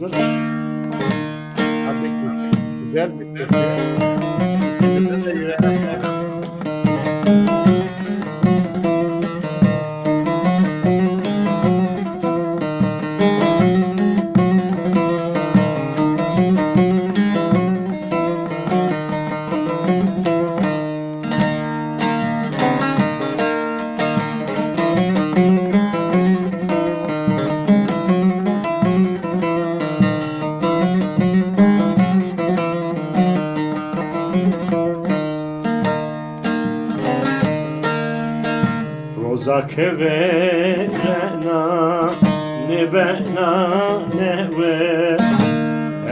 Hadi güzel bir türkü. İkimizin de yüreğine. Roza che verena ne bena ne ve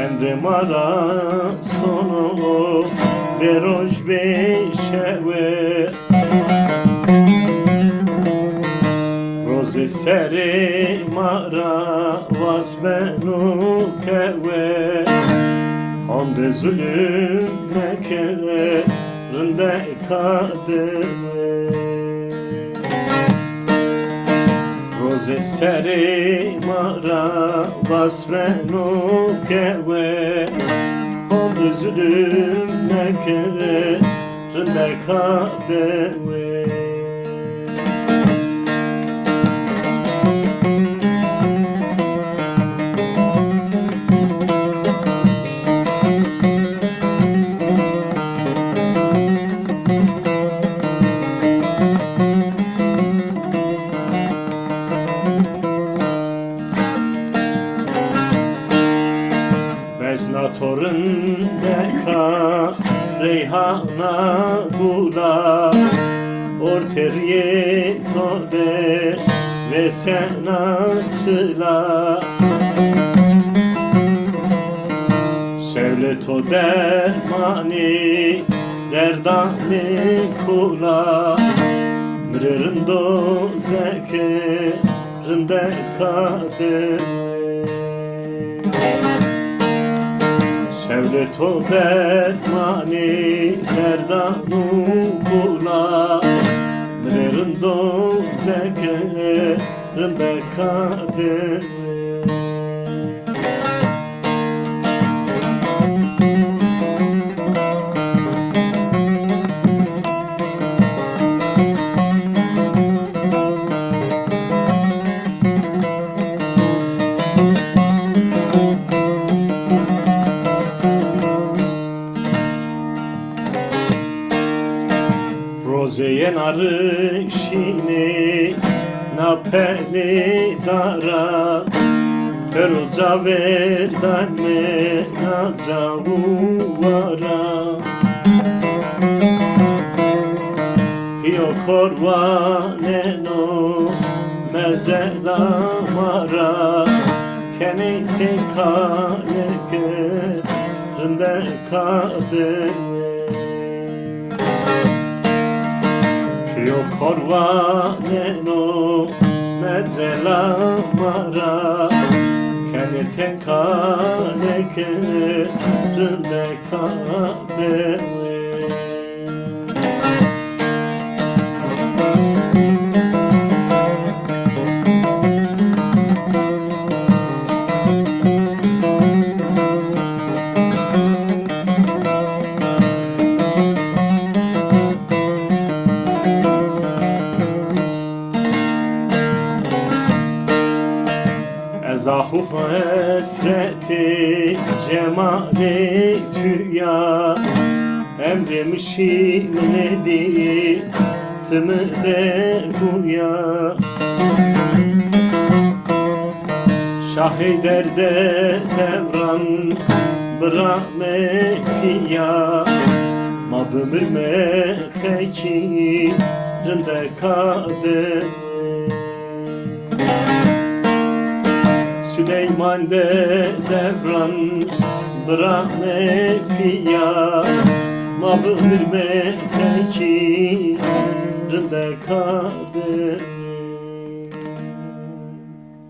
emre mara sono veroj beşeve Roze sere mara vas benu keve Hande zulüm meke rinde kademe Roze sere mara vas benu keve Hande zulüm meke rinde kademe Beznatorun deka reyhana gula Orteriye tode ve senatçıla Şevlet o dermani derdani kula Mrırındo zekerinde kademe Şevlet o dermani derdanu kula Mrırındo zekerinde kademe Rozeye narışini napeli dara Peruca verdan me nazavuvara Pio korvaneno mezela mara Kene tekaleke rinde kademe Io korvaneno mezzela mara Kene tekaleke rinde kademe Zahu esreti cemali tüya Emremişim nedi tımıde guya Şahiderde devran bırakmekliya Mabımır mekeki rinde kademe Süleyman de devran bırakme piya Mabır mekeki rinde kademe